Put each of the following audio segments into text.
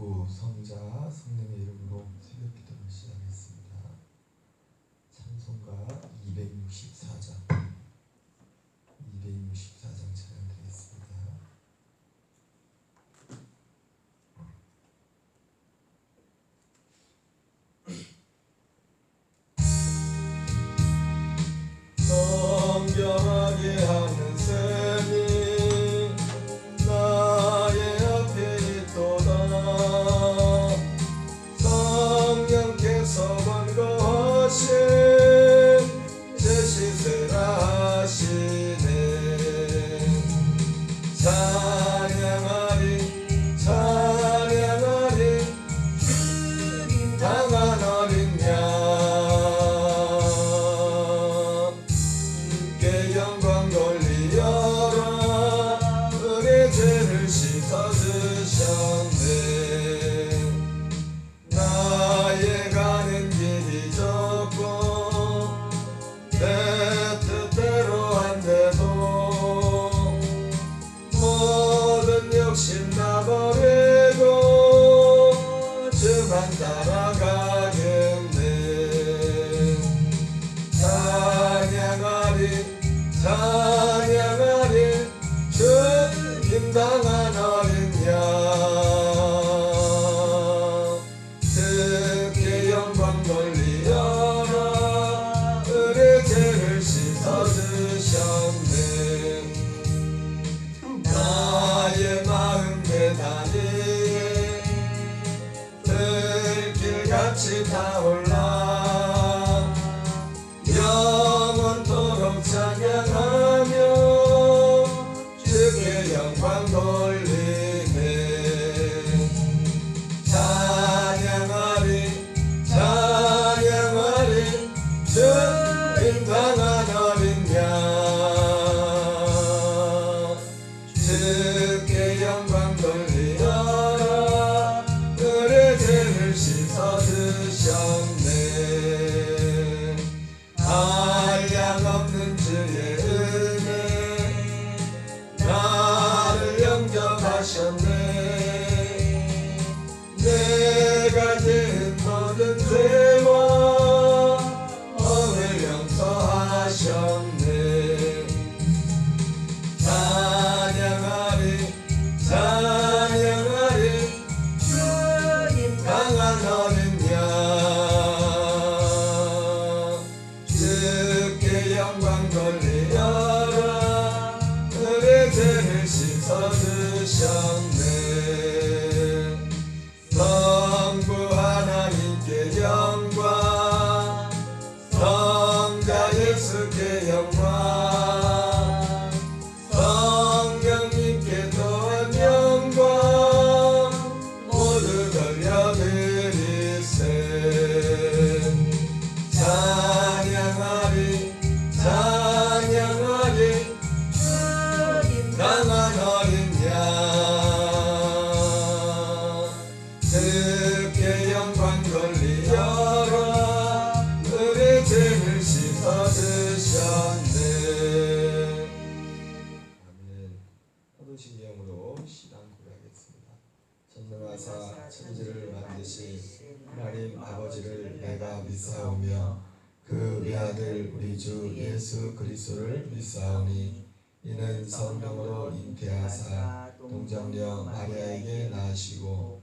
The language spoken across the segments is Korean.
구 성자 성령의 이름으로 새벽 기도를 시작했습니다. 찬송가 264장 찬양드리겠습니다. 성경하게 하는 셈이 나의 앞에 있도다. 성령께서 권고하신 제 시세라 하시네. 찬양하리 찬양하리 주님 강한 어린 양 영광 돌리어라. 우리 죄를 씻어주셨네. 나의 가는 길이 좁고 내 뜻대로 안 돼도 모든 욕심 다 버리고 주만 따라가겠네. 찬양하리 찬양하리 주님 당한 어린 양 주께 영광 돌리어라. 우리 죄를 씻어주셨네. 나의 마음 계단이 들길같이 타올라 영원토록 찬양하며 주께 영광 돌리네. 찬양하리 찬양하리 주님 강한 어린 양 주께 영광 돌리어라. 우리 죄를 씻어주셨네. 한량없는 주의 은혜 나를 영접하셨네. 내가 지은 모든 죄와 범을 용서하셨네. 찬양하리 찬양하리 주님 강한 어린 양 주께 영광 돌리어라. 우리 죄를 씻어주셨네. 성부 하나님께 영광 성자 예수께 영광 성령님께 또한 영광 모두 돌려드리세. 찬양하리 찬양하리 주님 강한 어린 양 주께 영광 돌리어라. 우리 죄를 씻어주셨네. 아멘. 사도신 영으로 신앙 고백하겠습니다. 전능하사 천지를 만드신 하나님 아버지를 내가 믿사오며 그 외아들 우리 주 예수 그리스도를 믿사오니 이는 성령으로 잉태하사 동정녀 마리아에게 낳으시고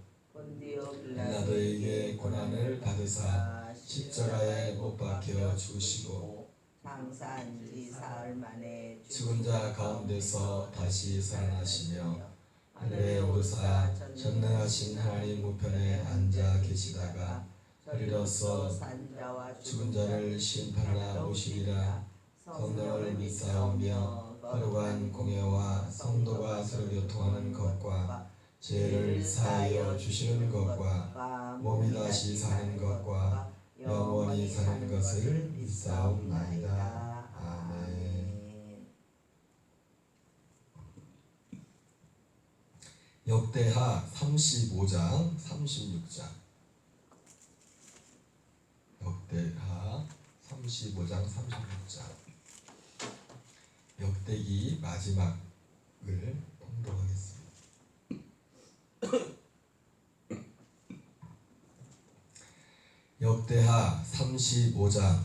빌라도에게 고난을 받으사 십자가에 못 박혀 죽으시고 장사한 지 사흘 만에 죽은 자 가운데서 다시 살아나시며 하늘에 오르사 전능하신 하나님 우편에 앉아 계시다가 그리로서 죽은 자를 심판하러 오시리라. 성령을 믿사오며 거룩한 공예와 성도가 서로 교통하는 것과 죄를 사하여 주시는 것과 몸이 다시 사는 것과 영원히 사는 것을 믿사옵나이다. 아멘. 역대하 35장 36장 역대하 35장 36장 역대기 마지막을 통독하겠습니다. 25장.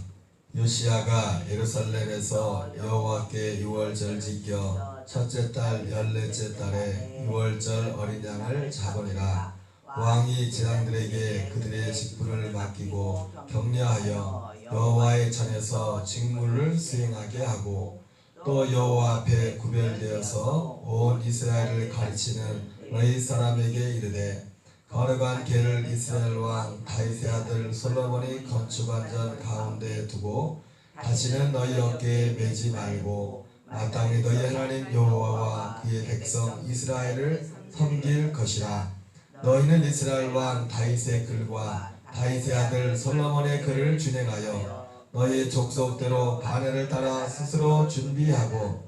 요시야가 예루살렘에서 여호와께 유월절 지켜 첫째 달 14째 달에 유월절 어린 양을 잡으니라. 왕이 제사장들에게 그들의 직분을 맡기고 격려하여 여호와의 전에서 직무를 수행하게 하고, 또 여호와 앞에 구별되어서 온 이스라엘을 가르치는 너희 사람에게 이르되, 거룩한 궤를 이스라엘 왕 다윗의 아들 솔로몬이 건축한 전 가운데 두고 다시는 너희 어깨에 매지 말고 마땅히 너희 하나님 여호와와 그의 백성 이스라엘을 섬길 것이라. 너희는 이스라엘 왕 다윗의 글과 다윗의 아들 솔로몬의 글을 준행하여 너희 족속대로 반회를 따라 스스로 준비하고,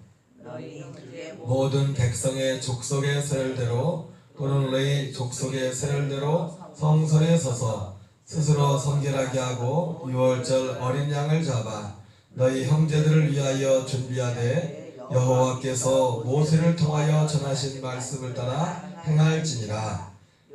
모든 백성의 족속의 세율대로 또는 너희 족속의 세율대로 성소에 서서 스스로 성결하게 하고 유월절 어린 양을 잡아 너희 형제들을 위하여 준비하되 여호와께서 모세를 통하여 전하신 말씀을 따라 행할지니라.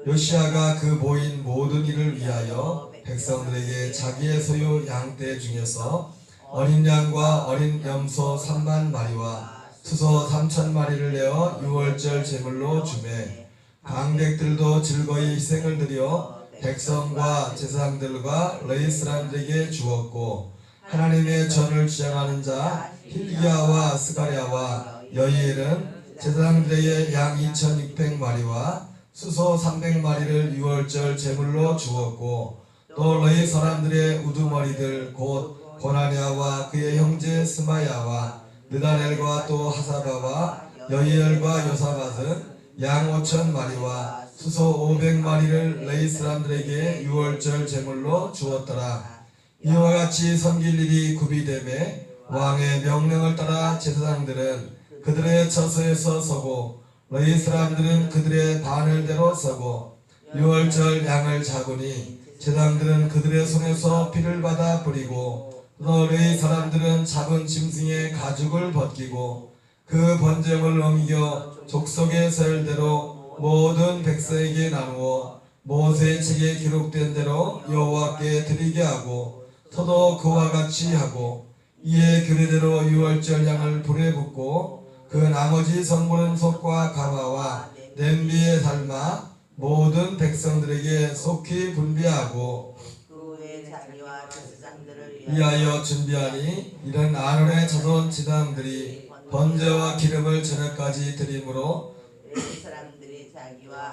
요시야가 그 모인 모든 일을 위하여 백성들에게 자기의 소유 양떼 중에서 어린 양과 어린 염소 3만 마리와 수소 3천 마리를 내어 유월절 제물로 주매, 방백들도 즐거이 희생을 드려 백성과 제사장들과 너희 사람들에게 주었고, 하나님의 전을 주장하는 자 hil기야와 스가랴와 여이엘은 제사장들에게 양 2,600마리와 수소 300마리를 유월절 제물로 주었고, 또 너희 사람들의 우두머리들 곧 고나냐와 그의 형제 스마야와 느다넬과 또 하사바와 여이엘과 요사밧은 양 5,000마리와 수소 500마리를 너희 사람들에게 유월절 제물로 주었더라. 이와 같이 섬길 일이 구비되매 왕의 명령을 따라 제사장들은 그들의 처소에서 서고 너희 사람들은 그들의 반열대로 서고, 유월절 양을 잡으니 제사장들은 그들의 손에서 피를 받아 뿌리고, 또 너희 사람들은 잡은 짐승의 가죽을 벗기고 그 번제물을 옮겨 족속의 세율대로 모든 백성에게 나누어 모세의 책에 기록된 대로 여호와께 드리게 하고, 저도 그와 같이 하고, 이에 규례대로 유월절 양을 불에 붓고 그 나머지 성물은 속과 가마와 냄비에 삶아 모든 백성들에게 속히 분비하고 위하여 준비하니, 이런 아론의 자손 지당들이 번제와 기름을 저녁까지 드림으로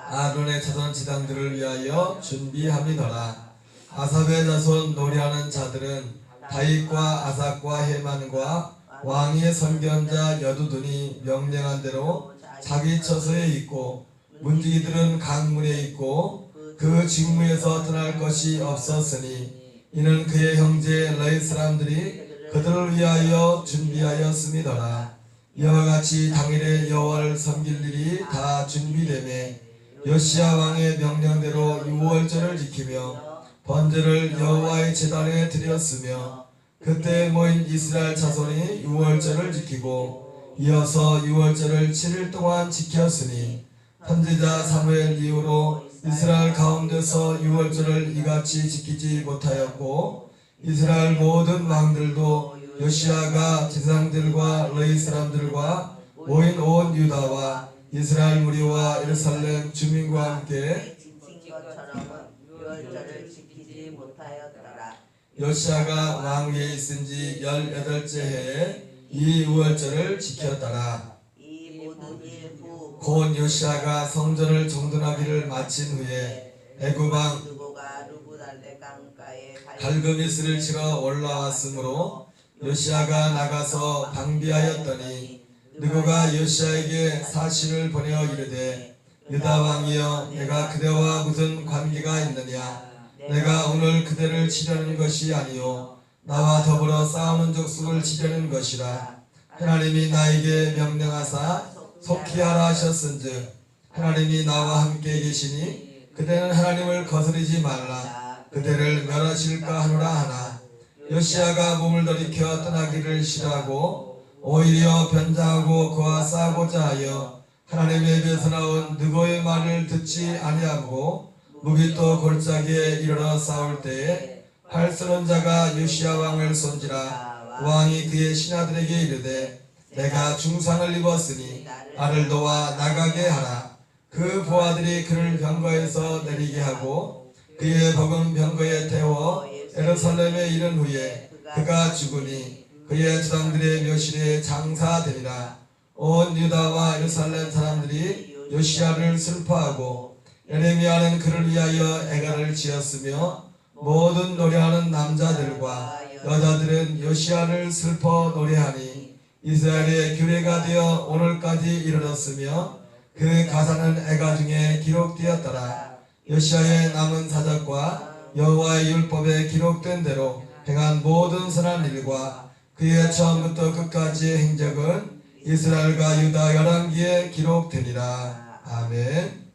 아론의 자손 지당들을 위하여 준비함이더라. 아삽의 자손 노래하는 자들은 다윗과 아삭과 헤만과 왕의 선견자 여두둔이 명령한 대로 자기 처소에 있고, 문지기들은 강문에 있고 그 직무에서 떠날 것이 없었으니, 이는 그의 형제 너희 사람들이 그들을 위하여 준비하였음이더라. 이와 같이 당일에 여호와를 섬길 일이 다 준비되매 요시야 왕의 명령대로 유월절을 지키며 번제를 여호와의 제단에 드렸으며, 그때 모인 이스라엘 자손이 유월절을 지키고 이어서 유월절을 7일 동안 지켰으니, 선지자 사무엘 이후로 이스라엘 가운데서 유월절을 이같이 지키지 못하였고, 이스라엘 모든 왕들도 요시야가 제사장들과 너희 사람들과 모인 온 유다와 이스라엘 무리와 예루살렘 주민과 함께 요시야가 왕 위에 있은 지 18째 해에 이 유월절을 지켰더라. 곧 요시야가 성전을 정돈하기를 마친 후에 애굽왕 갈그미스를 치러 올라왔으므로 요시야가 나가서 방비하였더니, 느고가 요시야에게 사신을 보내어 이르되, 유다 왕이여, 내가 그대와 무슨 관계가 있느냐? 내가 오늘 그대를 치려는 것이 아니요 나와 더불어 싸우는 족속을 치려는 것이라. 하나님이 나에게 명령하사 속히 하라 하셨은즉, 하나님이 나와 함께 계시니 그대는 하나님을 거스르지 말라. 그대를 멸하실까 하노라 하나, 요시야가 몸을 돌이켜 떠나기를 싫어하고 오히려 변장하고 그와 싸우고자 하여 하나님의 입에서 나온 느고의 말을 듣지 아니하고 무기또 골짜기에 이르러 싸울 때에 활 쏘는 자가 요시야 왕을 쏜지라. 왕이 그의 신하들에게 이르되 내가 중상을 입었으니 나를 도와 나가게 하라. 그 부하들이 그를 병거에서 내리게 하고 그의 복은 병거에 태워 예루살렘에 이른 후에 그가 죽으니 그의 조상들의 묘실에 장사되리라. 온 유다와 예루살렘 사람들이 요시야를 슬퍼하고 예레미야는 그를 위하여 애가를 지었으며 모든 노래하는 남자들과 여자들은 요시야를 슬퍼 노래하니 이스라엘의 규례가 되어 오늘까지 이르렀으며 그 가사는 애가 중에 기록되었더라. 요시야의 남은 사적과 여호와의 율법에 기록된 대로 행한 모든 선한 일과 그의 처음부터 끝까지의 행적은 이스라엘과 유다 열왕기에 기록되니라. 아멘.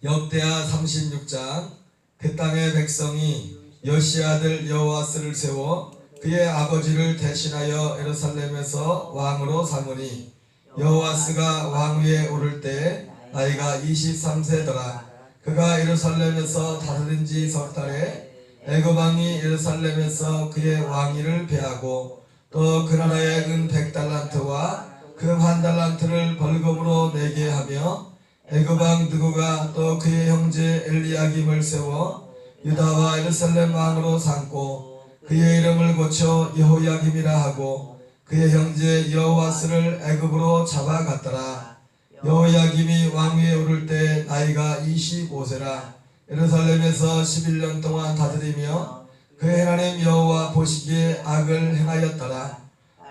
역대하 36장. 그 땅의 백성이 요시야 아들 여호와스를 세워 그의 아버지를 대신하여 예루살렘에서 왕으로 삼으니 여호와스가 왕위에 오를 때 나이가 23세더라. 그가 예루살렘에서 다스린 지 석 달에 애굽 왕이 예루살렘에서 그의 왕위를 배하고 또 그 나라의 은 100달란트와 금 1달란트를 벌금으로 내게 하며 애굽 왕 느고가 또 그의 형제 엘리야김을 세워 유다와 예루살렘 왕으로 삼고 그의 이름을 고쳐 여호야김이라 하고 그의 형제 여호와스를 애굽으로 잡아갔더라. 여호야김이 왕위에 오를 때 나이가 25세라. 예루살렘에서 11년 동안 다스리며 그의 하나님 여호와 보시기에 악을 행하였더라.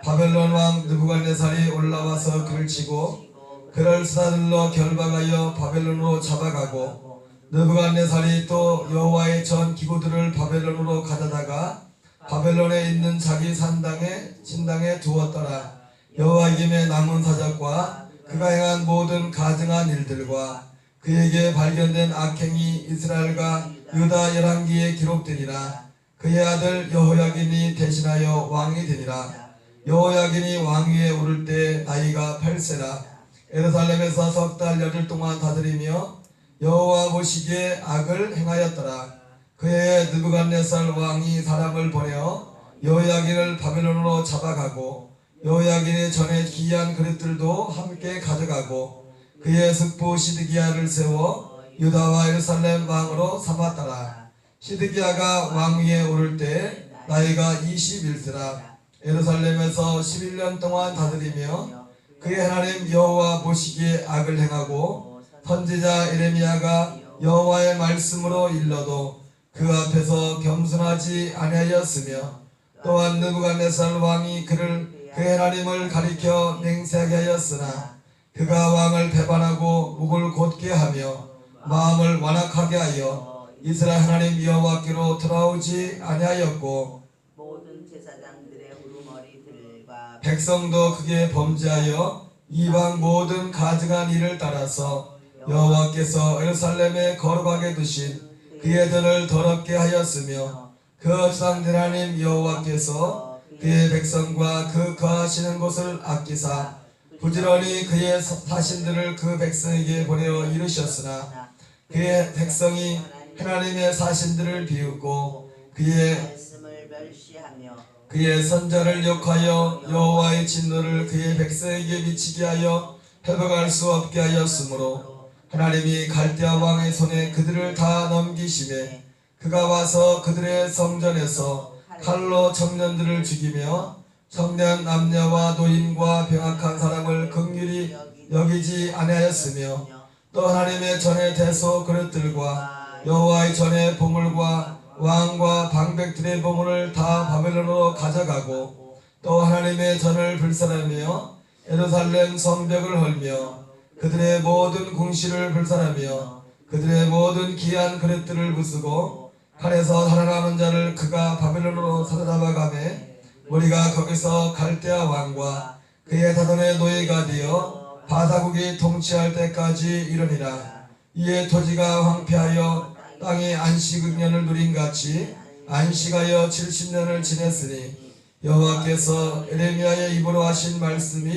바벨론 왕 느부갓네살이 올라와서 그를 치고 그를 수사들로 결박하여 바벨론으로 잡아가고 느부갓네살이 또 여호와의 전 기구들을 바벨론으로 가져다가 바벨론에 있는 자기 신당에 두었더라. 여호야김의 남은 사적과 그가 행한 모든 가증한 일들과 그에게 발견된 악행이 이스라엘과 유다 열왕기에 기록되니라. 그의 아들 여호야김이 대신하여 왕이 되니라. 여호야김이 왕위에 오를 때 나이가 8세라. 예루살렘에서 석 달 열흘 동안 다스리며 여호와 보시기에 악을 행하였더라. 그의 느부갓네살 왕이 사람을 보내어 여호야김을 바벨론으로 잡아가고 여호야김의 전에 기이한 그릇들도 함께 가져가고 그의 숙부 시드기야를 세워 유다와 예루살렘 왕으로 삼았더라. 시드기야가 왕위에 오를 때 나이가 21세라. 예루살렘에서 11년 동안 다스리며 그의 하나님 여호와 보시기에 악을 행하고 선지자 예레미야가 여호와의 말씀으로 일러도 그 앞에서 겸손하지 아니하였으며 또한 느부갓네살 왕이 그의 하나님을 가리켜 맹세하게 하였으나 그가 왕을 배반하고 목을 곧게 하며 마음을 완악하게 하여 이스라엘 하나님 여호와께로 돌아오지 아니하였고 모든 제사장들의 우두머리들과 백성도 크게 범죄하여 이방 모든 가증한 일을 따라서 여호와께서 예루살렘에 거룩하게 두신 그의 전을 더럽게 하였으며 그 조상들 하나님 여호와께서 그의 백성과 그 거하시는 곳을 아끼사 부지런히 그의 사신들을 그 백성에게 보내어 이루셨으나 그의 백성이 하나님의 사신들을 비웃고 그의 말씀을 멸시하며 그의 선자를 욕하여 여호와의 진노를 그의 백성에게 미치게 하여 회복할 수 없게 하였으므로 하나님이 갈대아 왕의 손에 그들을 다 넘기심에 그가 와서 그들의 성전에서 칼로 청년들을 죽이며 청년 남녀와 노인과 병약한 사람을 긍휼히 여기지 아니하였으며 또 하나님의 전의 대소 그릇들과 여호와의 전의 보물과 왕과 방백들의 보물을 다 바벨론으로 가져가고 또 하나님의 전을 불살하며 예루살렘 성벽을 헐며 그들의 모든 궁시를 불살하며 그들의 모든 귀한 그릇들을 부수고 칼에서 살아남은 자를 그가 바벨론으로 사로잡아가매 우리가 거기서 갈대아 왕과 그의 다돈의 노예가 되어 바사국이 통치할 때까지 이르니라. 이에 토지가 황폐하여 땅이 안식년을 누린 같이 안식하여 70년을 지냈으니 여호와께서 에레미야의 입으로 하신 말씀이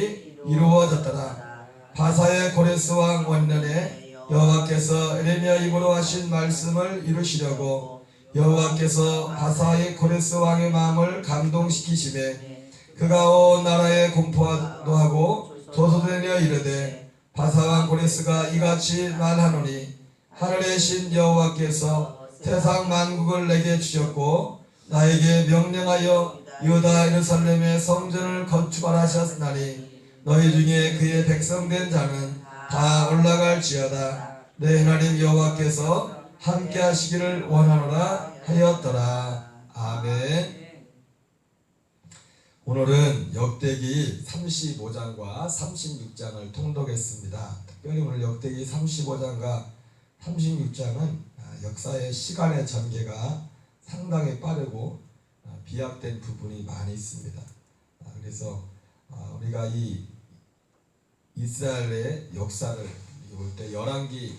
이루어졌더라. 바사의 고레스 왕 원년에 여호와께서 에레미야 입으로 하신 말씀을 이루시려고 여호와께서 바사의 고레스 왕의 마음을 감동시키시매 그가 온 나라에 공포하도 하고 도소되며 이르되 바사 왕 고레스가 이같이 말하노니 하늘의 신 여호와께서 세상 만국을 내게 주셨고 나에게 명령하여 유다 예루살렘의 성전을 건축하라 하셨나니 너희 중에 그의 백성된 자는 다 올라갈지어다. 내 하나님 여호와께서 함께 하시기를 원하노라 하였더라. 아멘. 오늘은 역대기 35장과 36장을 통독했습니다. 특별히 오늘 역대기 35장과 36장은 역사의 시간의 전개가 상당히 빠르고 비약된 부분이 많이 있습니다. 그래서 우리가 이 이스라엘의 역사를 볼 때 열왕기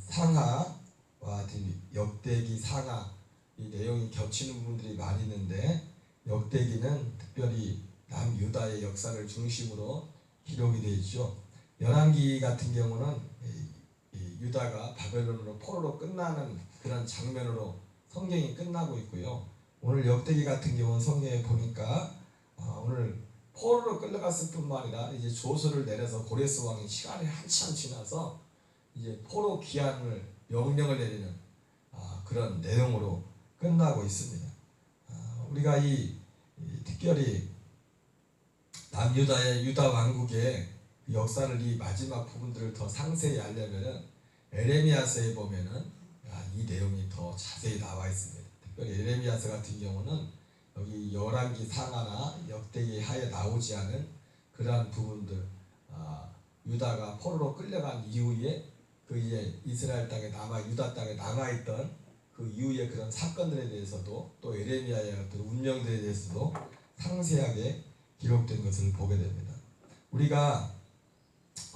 상하와 역대기 상하 이 내용이 겹치는 부분들이 많이 있는데 역대기는 특별히 남유다의 역사를 중심으로 기록이 되어 있죠. 열왕기 같은 경우는 유다가 바벨론으로 포로로 끝나는 그런 장면으로 성경이 끝나고 있고요. 오늘 역대기 같은 경우는 성경에 보니까 오늘 포로로 끌려갔을 뿐만 아니라 이제 조서를 내려서 고레스 왕이 시간이 한참 지나서 이제 포로 귀환을 명령을 내리는 그런 내용으로 끝나고 있습니다. 우리가 특별히 남유다의 유다 왕국의 역사를 이 마지막 부분들을 더 상세히 알려면은 에레미야서에 보면은 이 내용이 더 자세히 나와 있습니다. 특별히 에레미야서 같은 경우는 여기 열왕기 상하나 역대기 하에 나오지 않은 그러한 부분들, 유다가 포로로 끌려간 이후에 그 이제 이스라엘 땅에 유다 땅에 남아 있던 그 이후의 그런 사건들에 대해서도 또 에레미야의 어떤 운명들에 대해서도 상세하게 기록된 것을 보게 됩니다. 우리가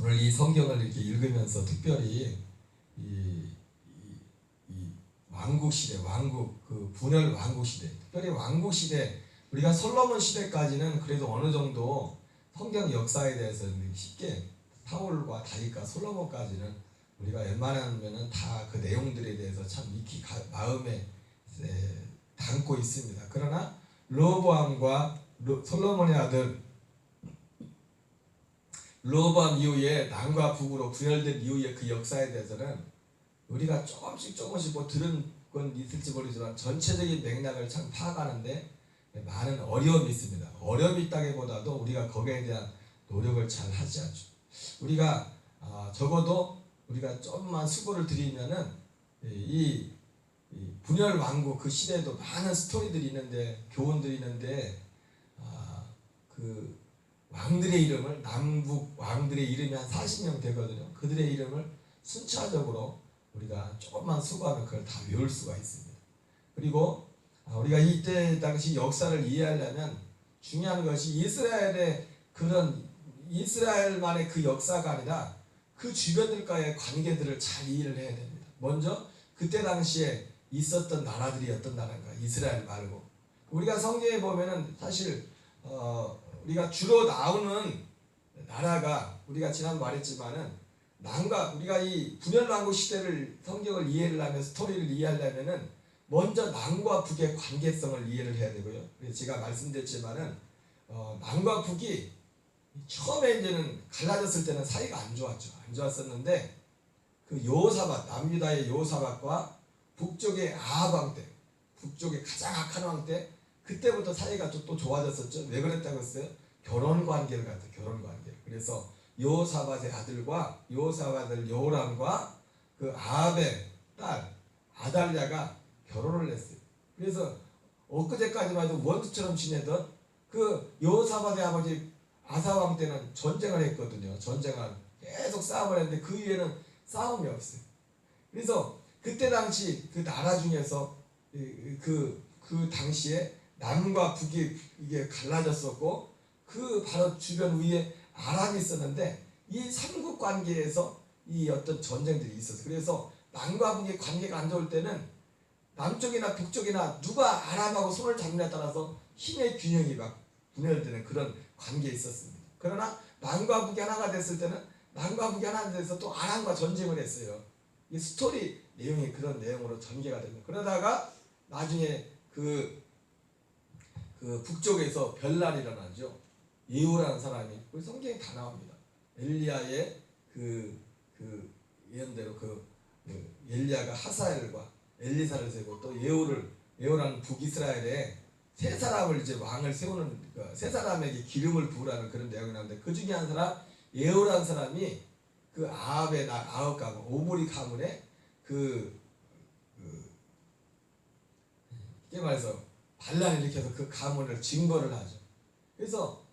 오늘 이 성경을 이렇게 읽으면서 특별히 이 왕국 시대, 그 분열 왕국 시대, 특별히 왕국 시대, 우리가 솔로몬 시대까지는 그래도 어느 정도 성경 역사에 대해서 쉽게 사울과 다윗과 솔로몬까지는 우리가 웬만하면은 다 그 내용들에 대해서 참 익히 마음에 담고 있습니다. 그러나 르호보암과 솔로몬의 아들 르호보암 이후에 남과 북으로 분열된 이후의 그 역사에 대해서는 우리가 조금씩 뭐 들은 건 있을지 모르지만 전체적인 맥락을 참 파악하는데 많은 어려움이 있습니다. 어려움이 있다기보다도 우리가 거기에 대한 노력을 잘 하지 않죠. 우리가 적어도 우리가 좀만 수고를 들이면은 이 분열 왕국 그 시대에도 많은 스토리들이 있는데 교훈들이 있는데 그 왕들의 이름을 남북 왕들의 이름이 한 40명 되거든요. 그들의 이름을 순차적으로 우리가 조금만 수고하면 그걸 다 외울 수가 있습니다. 그리고 우리가 이때 당시 역사를 이해하려면 중요한 것이 이스라엘의 그런 이스라엘만의 그 역사가 아니라 그 주변들과의 관계들을 잘 이해를 해야 됩니다. 먼저 그때 당시에 있었던 나라들이 어떤 나라인가? 이스라엘 말고 우리가 성경에 보면은 사실 우리가 주로 나오는 나라가 우리가 지난 말했지만은 우리가 이 분열왕국 시대를 성경을 이해를 하면 스토리를 이해하려면은 먼저 남과 북의 관계성을 이해를 해야 되고요. 그래서 제가 말씀드렸지만은 남과 북이 처음에 이제는 갈라졌을 때는 사이가 안 좋았죠. 안 좋았었는데 그 여호사밧 남유다의 여호사밧과 북쪽의 아합 왕 때, 북쪽의 가장 악한 왕 때 그때부터 사이가 또 좋아졌었죠. 왜 그랬다고 했어요? 결혼 관계를 갖다 결혼 관계. 그래서 여호사밧의 아들과 여호사밧 아들 여호람과 그 아합의 딸 아달랴가 결혼을 했어요. 그래서 엊그제까지만 해도 원수처럼 지내던 그 여호사밧의 아버지 아사 왕 때는 전쟁을 했거든요. 계속 싸움을 했는데 그 이후에는 싸움이 없어요. 그래서 그때 당시 그 나라 중에서 그 당시에 남과 북이 이게 갈라졌었고 그 바로 주변 위에 아람이 있었는데 이 삼국 관계에서 이 어떤 전쟁들이 있었어요. 그래서 남과 북의 관계가 안 좋을 때는 남쪽이나 북쪽이나 누가 아람하고 손을 잡느냐에 따라서 힘의 균형이 막 분열되는 그런 관계에 있었습니다. 그러나 남과 북이 하나가 됐을 때는 남과 북이 하나가 돼서 또 아람과 전쟁을 했어요. 이 스토리 내용이 그런 내용으로 전개가 됩니다. 그러다가 나중에 그 북쪽에서 별난이 일어나죠. 예후라는 사람이 우리 성경에 다 나옵니다. 엘리야의 그 예언대로 엘리야가 하사엘과 엘리사를 세고 또 예후라는 북이스라엘에 세 사람을 이제 왕을 세우는 세 사람에게 기름을 부으라는 그런 내용이 나오는데 그 중에 한 사람 예후라는 사람이 그 아합의 아합 가문 오므리 가문의 이게 말해서 반란을 일으켜서 그 가문을 징벌을 하죠. 그래서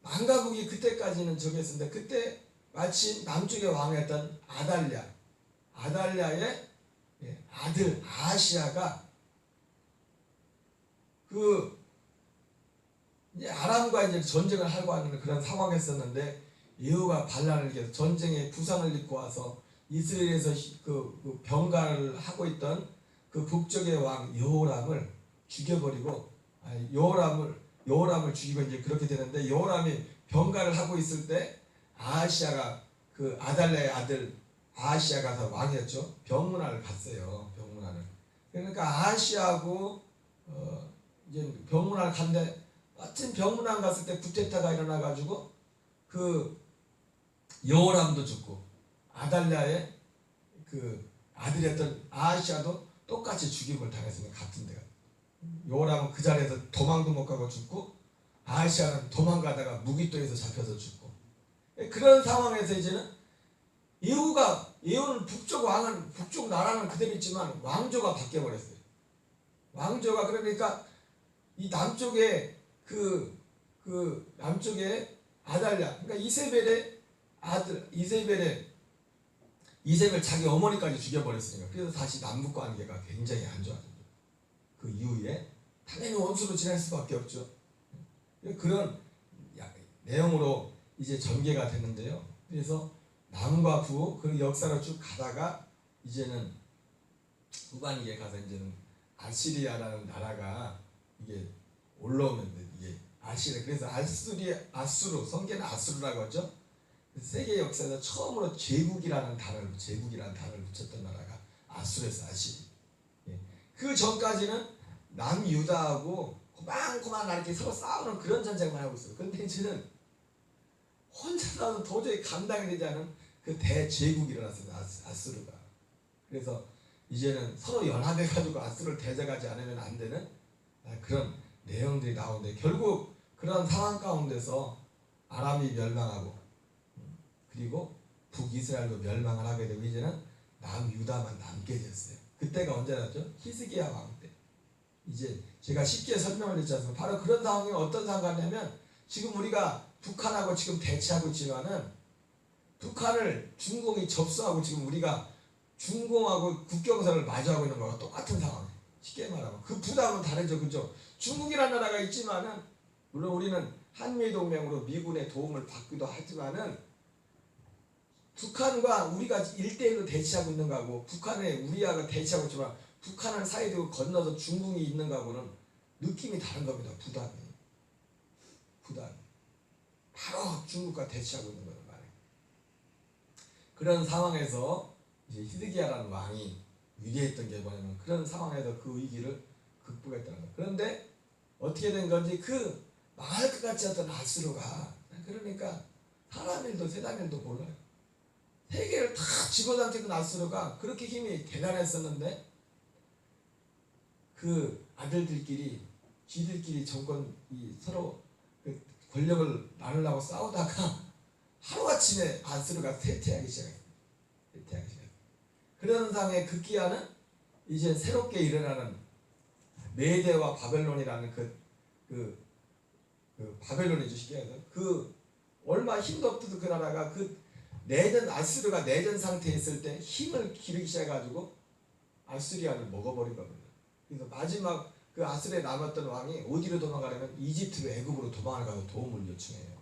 망가국이 그때까지는 저기였는데 그때 마침 남쪽의 왕이었던 아달랴의 아들 아하시아가 이제 아람과 이제 전쟁을 하고 하는 그런 상황이었었는데 예후가 반란을 일으켜서 전쟁에 부상을 입고 와서 이스라엘에서 그 병가를 하고 있던 그 북쪽의 왕 여호람을 죽여버리고 여호람을 죽이고 이제 그렇게 되는데 여호람이 병가를 하고 있을 때 아하시아가 그 아달랴의 아들 아하시아가 다 왕이었죠. 병문안을 갔어요. 병문안을. 그러니까 아하시아하고 이제 병문안을 갔는데 마침 병문안 갔을 때 쿠데타가 일어나가지고 그 여호람도 죽고 아달랴의 그 아들이었던 아하시아도 똑같이 죽임을 당했습니다. 같은 데가. 여호람은 그 자리에서 도망도 못 가고 죽고 아하시아는 도망가다가 무기토에서 잡혀서 죽고 그런 상황에서 이제는 예후는 북쪽 나라는 그대로 있지만 왕조가 바뀌어버렸어요. 왕조가 그러니까 이 남쪽에 남쪽에 아달랴 그러니까 이세벨의 아들 이세벨 자기 어머니까지 죽여버렸으니까 그래서 다시 남북 관계가 굉장히 안 좋아졌죠. 그 이후에 당연히 원수로 지낼 수밖에 없죠. 그런 내용으로 이제 전개가 되는데요. 그래서 남과 부 그 역사를 쭉 가다가 이제는 후반기에 가서 이제는 아시리아라는 나라가 이게 올라오는데 이게 그래서 아수르 성경은 아수르라고 하죠. 세계 역사에서 처음으로 제국이라는 단어를 붙였던 나라가 아수르에서 아시리. 그 전까지는 남유다하고 고만고만 이렇게 서로 싸우는 그런 전쟁만 하고 있어요. 그런데 이제는 혼자서는 도저히 감당이 되지 않은 그 대제국이 일어났습니다. 아수르가. 그래서 이제는 서로 연합해가지고 아수르를 대적하지 않으면 안 되는 그런 내용들이 나오는데 결국 그런 상황 가운데서 아람이 멸망하고 그리고 북이스라엘도 멸망을 하게 되고 이제는 남유다만 남게 됐어요. 그때가 언제였죠? 히스기야 왕 때. 이제 제가 쉽게 설명을 드렸지 않습니까? 바로 그런 상황이 어떤 상황이냐면 지금 우리가 북한하고 지금 대치하고 있지만은 북한을 중공이 접수하고 지금 우리가 중공하고 국경선을 마주하고 있는 거와 똑같은 상황이에요. 쉽게 말하면 그 부담은 다르죠. 그죠? 중국이라는 나라가 있지만은 물론 우리는 한미동맹으로 미군의 도움을 받기도 하지만은 북한과 우리가 1대1로 대치하고 있는 거하고 북한에 우리하고 대치하고 있지만 북한을 사이에 두고 건너서 중국이 있는 거하고는 느낌이 다른 겁니다. 부담이 바로 중국과 대치하고 있는 거란 말이에요. 그런 상황에서 이제 히스기야라는 왕이 위대했던 게 뭐냐면 그런 상황에서 그 위기를 극복했다는 거예요. 그런데 어떻게 된 건지 그 망할 것 같지 않던 아수르가 그러니까 사람 일도 세상 일도 몰라요. 세계를 다 집어삼키던 아수르가 그렇게 힘이 대단했었는데 그 아들들끼리 쥐들끼리 서로 그 권력을 나누려고 싸우다가 하루아침에 아수르가 쇠퇴하기 시작했어요. 그런 상황에 급기야는 이제 새롭게 일어나는 메대와 바벨론이라는 그 바벨론이죠. 쉽게 해서 그 얼마 힘도 없던 그 나라가 그 아수르가 내전 상태에 있을 때 힘을 기르기 시작해가지고 아수리아를 먹어버린 겁니다. 그래서 마지막 그 아수르에 남았던 왕이 어디로 도망가려면 이집트로 애굽으로 도망을 가서 도움을 요청해요.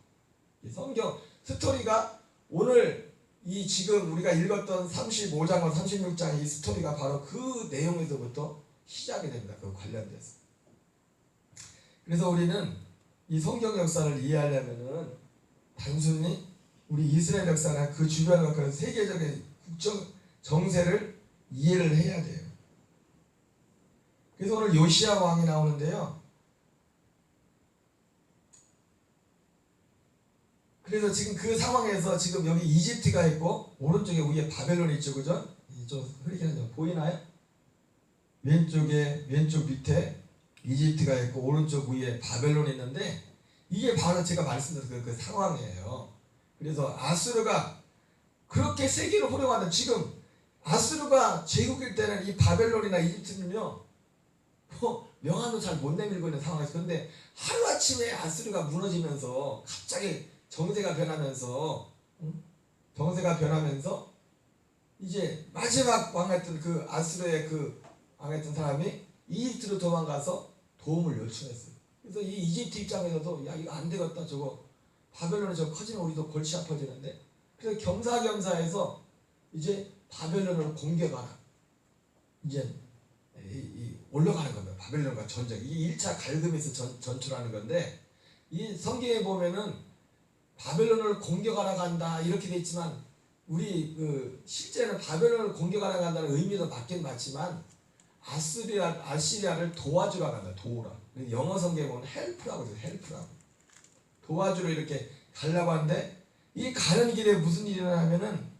이 성경 스토리가 오늘 이 지금 우리가 읽었던 35장과 36장 이 스토리가 바로 그 내용에서부터 시작이 됩니다. 그 관련돼서. 그래서 우리는 이 성경 역사를 이해하려면은 단순히 우리 이스라엘 역사나 그 주변의 그런 세계적인 국정 정세를 이해를 해야 돼요. 그래서 오늘 요시야 왕이 나오는데요. 그래서 지금 그 상황에서 지금 여기 이집트가 있고 오른쪽에 위에 바벨론이 있죠, 그죠? 좀 흐리게 보이나요? 왼쪽 밑에 이집트가 있고 오른쪽 위에 바벨론이 있는데 이게 바로 제가 말씀드린 그 상황이에요. 그래서 아수르가 그렇게 세계를 호령하는 지금 아수르가 제국일 때는 이 바벨론이나 이집트는요 명함도 잘 못 내밀고 있는 상황에서 그런데 하루아침에 아수르가 무너지면서 갑자기 정세가 변하면서 이제 마지막 왕했던 그 아수르의 그 왕했던 사람이 이집트로 도망가서 도움을 요청했어요. 그래서 이 이집트 입장에서도 야 이거 안 되겠다 저거 바벨론이 저 커지면 우리도 골치 아파지는데 그래서 겸사겸사해서 이제 바벨론을 공격하라 이제 올라가는 겁니다. 바벨론과 전쟁 이 1차 갈굼에서 전투라는 건데 이 성경에 보면은 바벨론을 공격하러 간다 이렇게 돼 있지만 우리 실제는 바벨론을 공격하러 간다는 의미도 맞긴 맞지만 아시리아를 도와주러 간다. 도우라. 영어 성경에 보면 헬프라고 해요. 헬프라고. 도와주러 이렇게 가려고 하는데 이 가는 길에 무슨 일이 일어나면은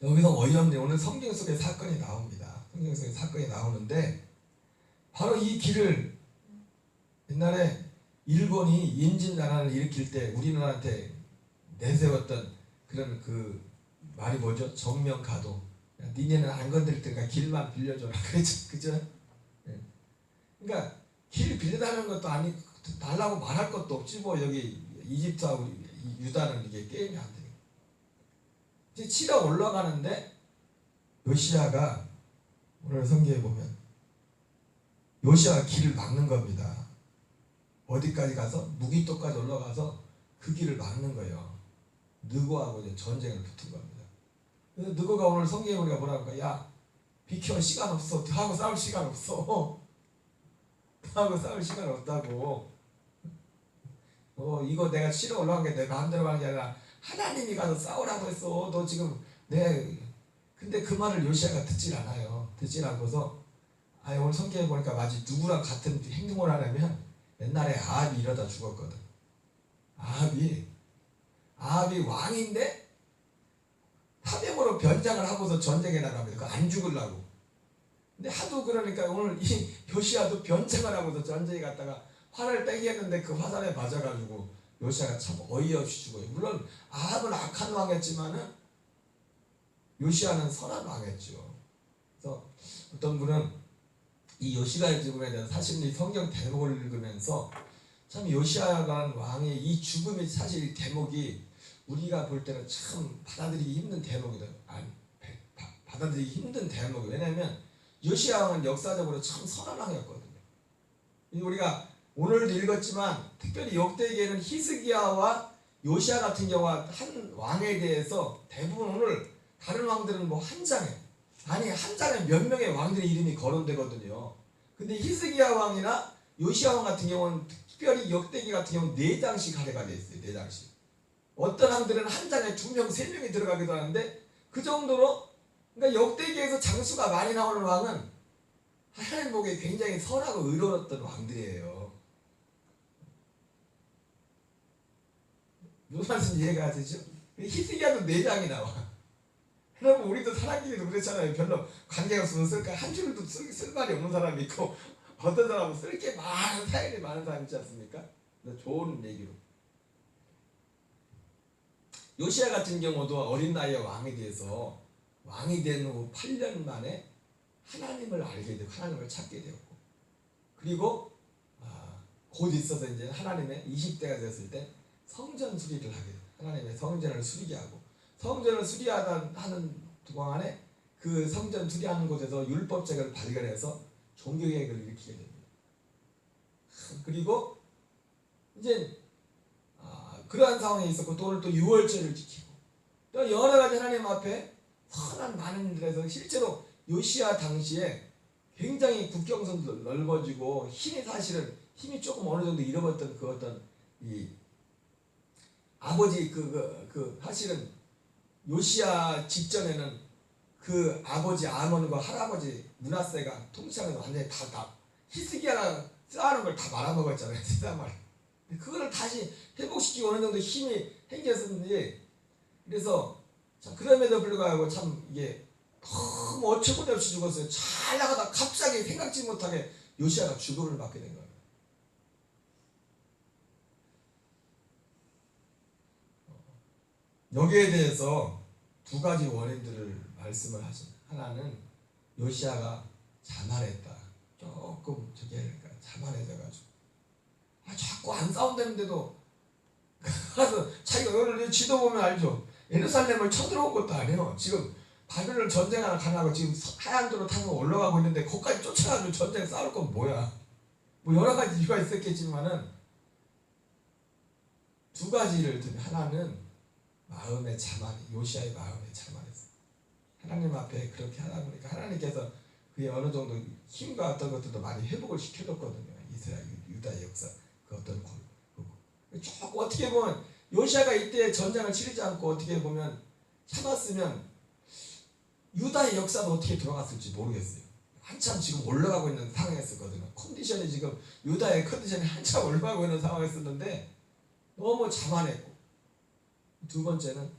여기서 어이없네. 오늘 성경 속에 사건이 나옵니다. 성경 속에 사건이 나오는데 바로 이 길을 옛날에 일본이 임진왜란을 일으킬 때 우리나라한테 내세웠던 그런 그 말이 뭐죠? 정명가도. 니네는 안 건드릴 테니까 길만 빌려줘라. 그랬죠, 그죠? 네. 그러니까 길 빌려달라는 것도 아니 달라고 말할 것도 없지 뭐 여기 이집트하고 유다는 이게 게임이 안 돼. 이제 치러 올라가는데 요시야가 오늘 성경에 보면 요시야가 길을 막는 겁니다. 어디까지 가서 무기토까지 올라가서 그 길을 막는 거예요. 느고하고 이제 전쟁을 붙은 겁니다. 그래서 느고가 오늘 성경에 보니까 뭐라고 할까? 야 비켜 시간 없어. 너하고 싸울 시간 없어. 너하고 싸울 시간 없다고. 이거 내가 치러 올라간 게 내 마음대로 가는 게 아니라 하나님이 가서 싸우라고 했어. 너 지금 근데 그 말을 요시야가 듣질 않아요. 듣질 않고서 오늘 성경에 보니까 마치 누구랑 같은 행동을 하냐면 옛날에 아합이 이러다 죽었거든. 아합이 왕인데 사병으로 변장을 하고서 전쟁에 나갑니다. 안 죽으려고. 근데 하도 그러니까 오늘 이 요시야도 변장을 하고서 전쟁에 갔다가 활을 빼겠는데 그 화살에 맞아가지고 요시야가 참 어이없이 죽어요. 물론 아합은 악한 왕이었지만은 요시야는 선한 왕이었죠. 그래서 어떤 분은 이 요시야의 죽음에 대한 사실 이 성경 대목을 읽으면서 참 요시야라는 왕의 이 죽음이 사실 이 대목이 우리가 볼 때는 참 받아들이기 힘든 대목이다. 받아들이기 힘든 대목이 왜냐하면 요시야 왕은 역사적으로 참 선한 왕이었거든요. 우리가 오늘도 읽었지만 특별히 역대기에는 히스기야와 요시야 같은 경우와 한 왕에 대해서 대부분 오늘 다른 왕들은 뭐 한 장에 몇 명의 왕들의 이름이 거론되거든요. 근데 히스기야 왕이나 요시야 왕 같은 경우는 특별히 역대기 같은 경우는 4장씩 하게가 돼 있어요. 4장씩. 어떤 왕들은 한 장에 2명, 3명이 들어가기도 하는데 그 정도로 그러니까 역대기에서 장수가 많이 나오는 왕은 하나님 보기에 굉장히 선하고 의로웠던 왕들이에요. 무슨 말씀 이해가 되죠? 히스기야도 4장이 나와. 여러분 우리도 사람끼리도 그렇잖아요. 별로 관계가 없으면 쓸까 한 줄도 쓸 말이 없는 사람이 있고 어떤 사람은 쓸 게 많은 사연이 많은 사람 있지 않습니까? 좋은 얘기로 요시야 같은 경우도 어린 나이에 왕이 돼서 왕이 된 후 8년 만에 하나님을 알게 되고 하나님을 찾게 되었고 그리고 곧 있어서 이제 하나님의 20대가 됐을 때 성전 수리를 하게 돼요. 하나님의 성전을 수리게 하고 성전을 수리하는 동안에 그 성전 수리하는 곳에서 율법책을 발견해서 종교개혁을 일으키게 됩니다. 그리고 이제 그러한 상황에 있었고 또 오늘 또 유월절을 지키고 또 여러 가지 하나님 앞에 선한 많은 일들에서 실제로 요시야 당시에 굉장히 국경선도 넓어지고 힘이 조금 어느 정도 잃어버렸던 그 어떤 이 아버지 사실은 요시야 직전에는 그 아버지 아몬과 할아버지 문하세가 통치하면서 완전히 다 히스기야가 쌓아놓은 걸 다 말아먹었잖아요. 세상 말. 그거를 다시 회복시키고 어느 정도 힘이 생겼었는데, 그래서 자, 그럼에도 불구하고 참 이게 너무 어처구니 없이 죽었어요. 잘 나가다 갑자기 생각지 못하게 요시야가 죽음을 맞게 된 거예요. 여기에 대해서 두 가지 원인들을 말씀을 하십니다. 하나는 요시야가 자만했다. 조금 저기 하니까 자만해져가지고 자꾸 안 싸운다는데도 가서 자기가 오늘 지도 보면 알죠. 예루살렘을 쳐들어온 것도 아니에요. 지금 바벨론 전쟁하러 가려고 지금 하얀도로 타고 올라가고 있는데 거기까지 쫓아가지고 전쟁 싸울 건 뭐야. 뭐 여러 가지 이유가 있었겠지만은 두 가지를 들면 하나는 마음의 자만, 요시야의 마음의 자만했어. 하나님 앞에 그렇게 하다 보니까 하나님께서 그의 어느 정도 힘과 어떤 것들도 많이 회복을 시켜줬거든요. 이스라엘 유다의 역사 그 어떤 조금 어떻게 보면 요시야가 이때 전쟁을 치르지 않고 어떻게 보면 참았으면 유다의 역사도 어떻게 돌아갔을지 모르겠어요. 한참 지금 올라가고 있는 상황이었거든요. 컨디션이 지금 유다의 컨디션이 한참 올라가고 있는 상황이었는데 너무 자만했고, 두 번째는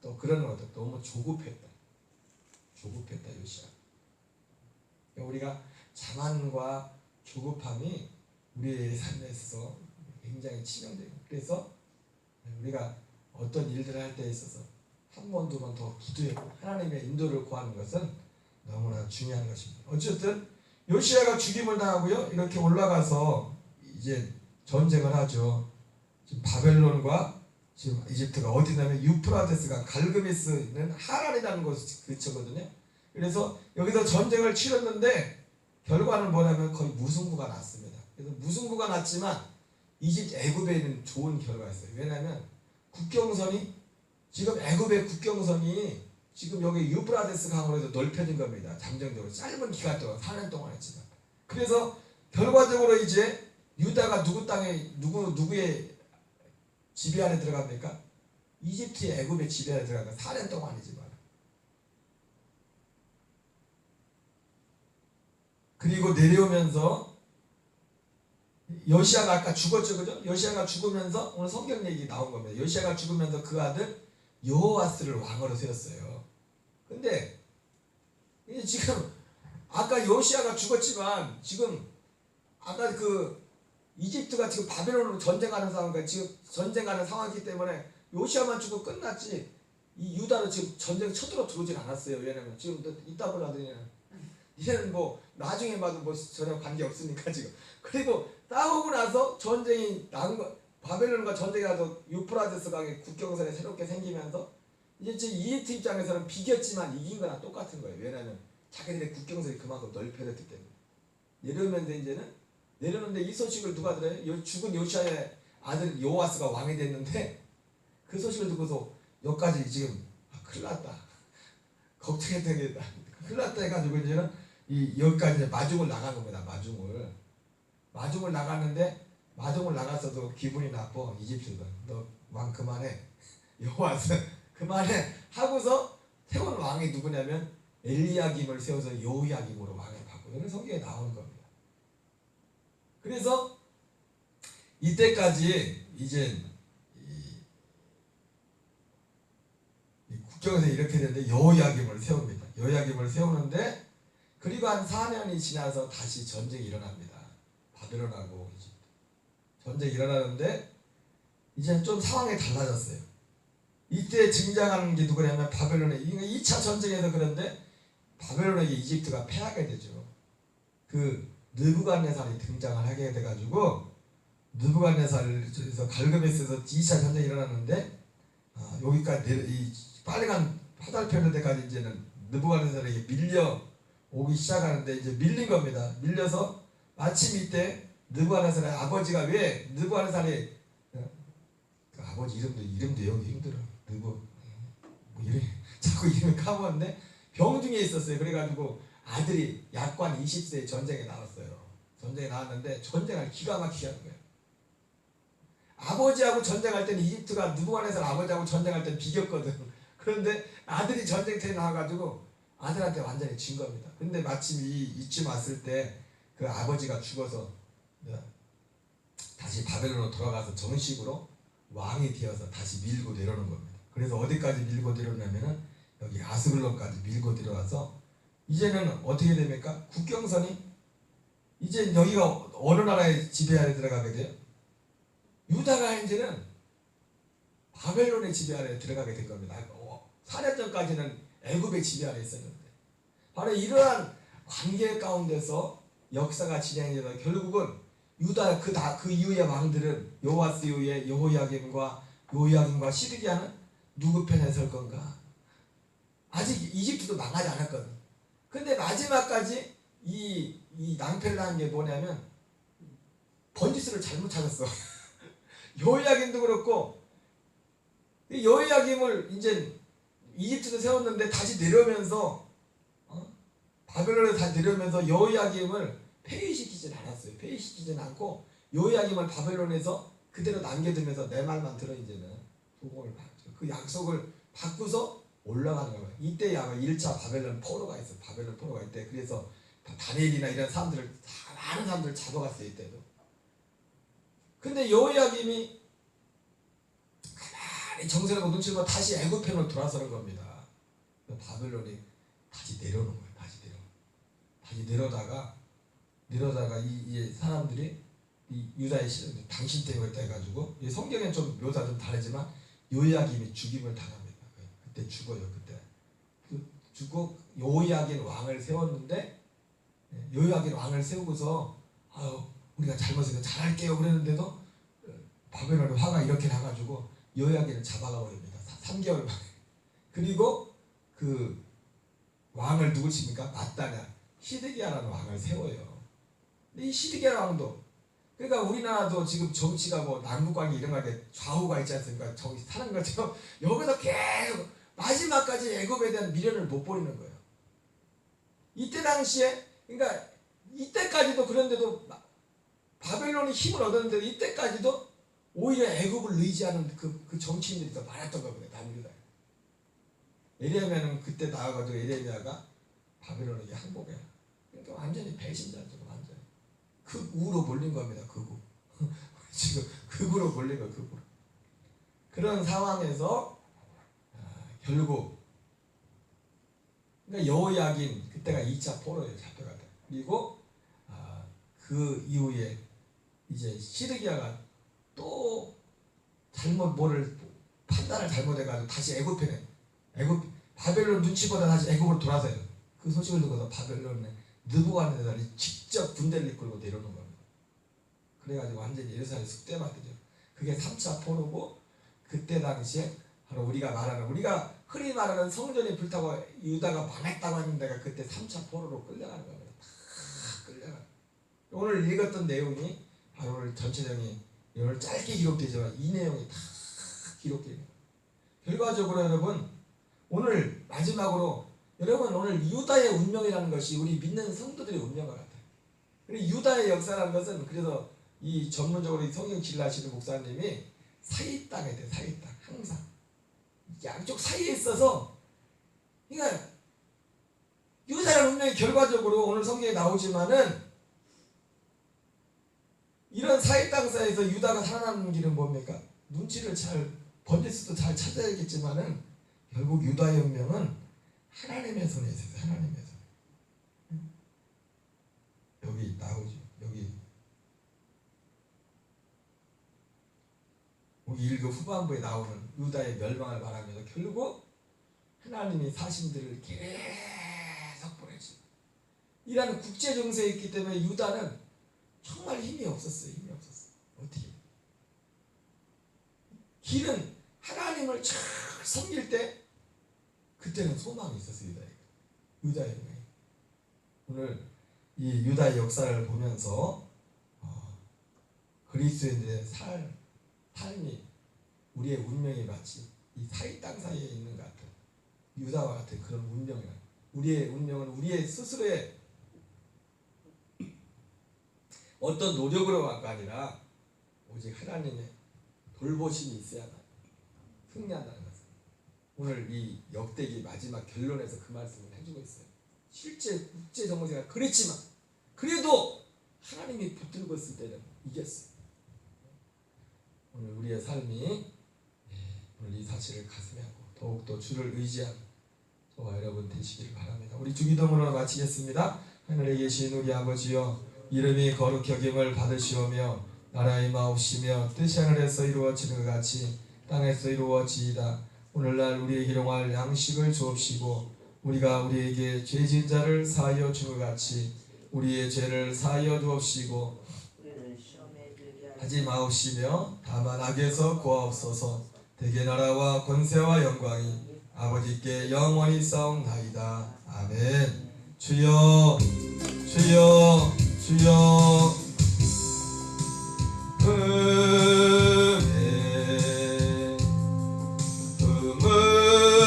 또 그런 것도 너무 조급했다 요시야. 우리가 자만과 조급함이 우리의 삶에 있어서 굉장히 치명돼요. 그래서 우리가 어떤 일들을 할 때 있어서 한 번, 두 번 더 기도하고 하나님의 인도를 구하는 것은 너무나 중요한 것입니다. 어쨌든 요시야가 죽임을 당하고요. 이렇게 올라가서 이제 전쟁을 하죠. 지금 바벨론과 지금 이집트가 어디냐면 유프라테스가 갈그미스 있는 하란이라는 곳이 근처거든요. 그래서 여기서 전쟁을 치렀는데 결과는 뭐냐면 거의 무승부가 났습니다. 그래서 무승부가 났지만 이집트 애굽에 있는 좋은 결과였어요. 왜냐하면 국경선이 지금 애굽의 국경선이 지금 여기 유프라테스 강으로 넓혀진 겁니다. 잠정적으로 짧은 기간 동안 4년 동안 했지만, 그래서 결과적으로 이제 유다가 누구 땅에 누구의 지배 안에 들어갑니까? 이집트의 애굽의 지배 안에 들어간 건 4년 동안이지만, 그리고 내려오면서 요시야가 아까 죽었죠, 그죠? 요시야가 죽으면서 오늘 성경 얘기 나온 겁니다. 요시야가 죽으면서 그 아들 여호아스를 왕으로 세웠어요. 근데 이제 지금 아까 요시야가 죽었지만 지금 아까 그 이집트가 지금 바벨론으로 전쟁하는 상황이니까 지금 전쟁하는 상황이기 때문에 요시야만 죽고 끝났지 이 유다는 지금 전쟁 쳐들어 들어오진 않았어요. 왜냐면 지금 이따 보라더니 이제는 뭐 나중에 봐도 뭐 전혀 관계 없으니까 지금. 그리고 싸우고 나서 전쟁이 난 거, 바벨론과 전쟁이 나서 유프라테스 강의 국경선이 새롭게 생기면서 이제 이집트 입장에서는 비겼지만 이긴 거랑 똑같은 거예요. 왜냐하면 자기들의 국경선이 그만큼 넓혀졌기 때문에. 내려오면서 이제는 내려오는데 이 소식을 누가 들어요? 죽은 요시야의 아들 요아스가 왕이 됐는데 그 소식을 듣고서 여기까지 지금 큰일 났다. 걱정해야 되겠다. 큰일 났다 해가지고 이제는 여기까지 마중을 나간 겁니다. 마중을 나갔는데 마중을 나갔어도 기분이 나빠. 이집트가 너 왕 그만해. 여호와스 그만해 하고서 세운 왕이 누구냐면 엘리야김을 세워서 여호야김으로 왕을 바꾸는 성경에 나오는 겁니다. 그래서 이때까지 이제 국경에서 이렇게 되는데 여호야김을 세웁니다. 여호야김을 세우는데 그리고 한 4년이 지나서 다시 전쟁이 일어납니다. 바벨론하고 이집트 전쟁이 일어나는데 이제 좀 상황이 달라졌어요. 이때 등장하는 게 누구냐면 바벨론의 2차 전쟁에서 그런데 바벨론에게 이집트가 패하게 되죠. 그 느부갓네살이 등장을 하게 돼가지고 느부갓네살에서 갈그메스에서 2차 전쟁이 일어났는데 여기까지 이 빨간 화살표를 때까지 이제는 느부갓네살에게 밀려오기 시작하는데 이제 밀린 겁니다. 밀려서 마침 이때 느부갓네살의 아버지가 왜 느부갓네살이 그 아버지 이름도 여기 힘들어. 뭐 이름 자꾸 이름을 까먹었는데 병중에 있었어요. 그래가지고 아들이 약관 20세에 전쟁에 나왔어요. 전쟁에 나왔는데 전쟁을 기가 막히게 하는 거예요. 아버지하고 전쟁할 때는 이집트가 느부갓네살 아버지하고 전쟁할 때는 비겼거든. 그런데 아들이 전쟁터에 나와가지고 아들한테 완전히 진 겁니다. 근데 마침 이쯤 왔을 때 그 아버지가 죽어서 다시 바벨론으로 돌아가서 정식으로 왕이 되어서 다시 밀고 내려오는 겁니다. 그래서 어디까지 밀고 내려오냐면은 여기 아스글론까지 밀고 내려와서 이제는 어떻게 됩니까? 국경선이 이제 여기가 어느 나라의 지배 아래 들어가게 돼요? 유다가 이제는 바벨론의 지배 아래 들어가게 된 겁니다. 4년 전까지는 애굽의 지배 아래 있었는데 바로 이러한 관계 가운데서 역사가 진행되다 결국은 유다 그 이후의 왕들은 요아스 이후에 요호야김과 시드기야는 누구 편에 설 건가? 아직 이집트도 망하지 않았거든. 근데 마지막까지 이 낭패를 한 게 뭐냐면 번지수를 잘못 찾았어. 요호야김도 그렇고 요호야김을 이제 이집트도 세웠는데 다시 내려오면서 바벨론에 다시 내려오면서 요호야김을 폐위시키진 않았어요. 폐위시키진 않고 요호야김을 바벨론에서 그대로 남겨두면서 내 말만 들어 이제는 복음을 받죠. 그 약속을 받고서 올라가는 거예요. 이때 아마 1차 바벨론 포로가 있어. 바벨론 포로가 있대. 그래서 다니엘이나 이런 사람들을 많은 사람들을 잡아갔어요. 이때도. 근데 여호야김이 가만히 정세라고 눈치를 보고 다시 애굽편으로 돌아서는 겁니다. 바벨론이 다시 내려오는 거예요. 다시 내려다가 이 사람들이 이 유다의 시대 당신 때문에 해가지고 성경엔 좀 묘사 좀 다르지만 요야김이 죽임을 당합니다. 그때 죽어요. 그때 죽고 요야긴 왕을 세웠는데 요야긴 왕을 세우고서 우리가 잘못해서 잘할게요 그랬는데도 바벨론의 화가 이렇게 나가지고 요야긴을 잡아가 버립니다. 3개월 만에. 그리고 그 왕을 누구 칩니까? 마따냐 시드기야라는 왕을 세워요. 근데 이 시드기야 왕도 그러니까 우리나라도 지금 정치가 뭐 남북관계 이런 거에 좌우가 있지 않습니까? 정치 사는 것처럼 여기서 계속 마지막까지 애굽에 대한 미련을 못 버리는 거예요. 이때 당시에 그러니까 이때까지도 그런데도 바벨론이 힘을 얻었는데 이때까지도 오히려 애굽을 의지하는 그 정치인들이 더 많았던 겁니다. 남유다. 에레미야는 그때 나와가지고 에레미야가 바벨론에게 항복해. 그러니까 완전히 배신자죠. 완전히 극우로 몰린 겁니다. 극우. 지금 극우로 몰린 거예요. 극우로. 그런 상황에서 결국 그러니까 여호야긴 그때가 2차 포로에 잡혀갔다. 그리고 그 이후에 이제 시드기야가 또 판단을 잘못해가지고 다시 애굽편에 바벨론 눈치 보다 다시 애굽으로 돌아서요. 그 소식을 듣고서 바벨론에 느부갓네살이 직접 군대를 이끌고 내려오는 겁니다. 그래가지고 완전히 예루살렘 쑥대밭이죠. 그게 3차 포로고 그때 당시에 바로 우리가 흔히 말하는 성전이 불타고 유다가 망했다고 하는 데가 그때 3차 포로로 끌려가는 겁니다. 다 끌려가는. 오늘 읽었던 내용이 바로 오늘 전체적인 오늘 짧게 기록되지만 이 내용이 다 기록되는 거예요. 결과적으로 여러분 오늘 마지막으로 여러분 오늘 유다의 운명이라는 것이 우리 믿는 성도들의 운명 같아요. 그리고 유다의 역사라는 것은 그래서 이 전문적으로 이 성경 진리하시는 목사님이 사이 땅에 돼. 사이 땅 항상 양쪽 사이에 있어서 그러니까 유다의 운명이 결과적으로 오늘 성경에 나오지만은 이런 사이 땅 사이에서 유다가 살아남는 길은 뭡니까? 눈치를 번지수도 잘 찾아야겠지만은 결국 유다의 운명은 하나님의 손에 있어요. 하나님의 손에. 여기 나오죠. 여기 1급 후반부에 나오는 유다의 멸망을 말하면서 결국 하나님이 사신들을 계속 보내죠. 이라는 국제 정세에 있기 때문에 유다는 정말 힘이 없었어요. 어떻게? 길은 하나님을 잘 섬길 때 그때는 소망이 있었어요. 유다의 운명. 오늘 이 유다의 역사를 보면서 그리스도인들의 삶이 우리의 운명이 마치 이 사이 땅 사이에 있는 것 같은 유다와 같은 그런 운명이라. 우리의 운명은 우리의 스스로의 어떤 노력으로가 아니라 오직 하나님의 돌보심이 있어야만 승리한다는 것을 오늘 이 역대기 마지막 결론에서 그 말씀을 해주고 있어요. 실제 국제 정세가 그랬지만 그래도 하나님이 붙들고 있을 때는 이겼어요. 오늘 우리의 삶이 오늘 이 사실을 가슴에 하고 더욱더 주를 의지하는 저와 여러분 되시기를 바랍니다. 우리 주기도문으로 마치겠습니다. 하늘에 계신 우리 아버지여, 이름이 거룩히 여김을 받으시오며 나라의 마옵시며 뜻이 하늘에서 이루어지는 것 같이 땅에서 이루어지이다. 오늘날 우리에게 일용할 양식을 주옵시고 우리가 우리에게 죄진 자를 사하여 준 것 같이 우리의 죄를 사하여 주옵시고 우리를 시험에 들게 하지 마옵시며 다만 악에서 구하옵소서. 대개 나라와 권세와 영광이 아버지께 영원히 싸움나이다. 아멘. 주여 주여 주여 품에 품으소서.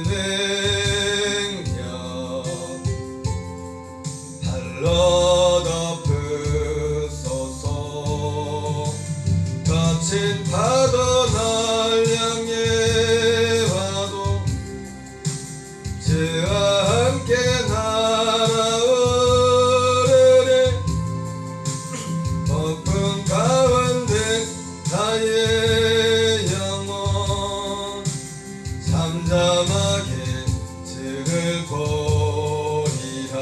진행력 달러 덮으소서. 거친 파도 날 향해 와도 주와 함께 날아오르리. 폭풍 가운데 나의 영혼 잠잠하게 주를 보리라.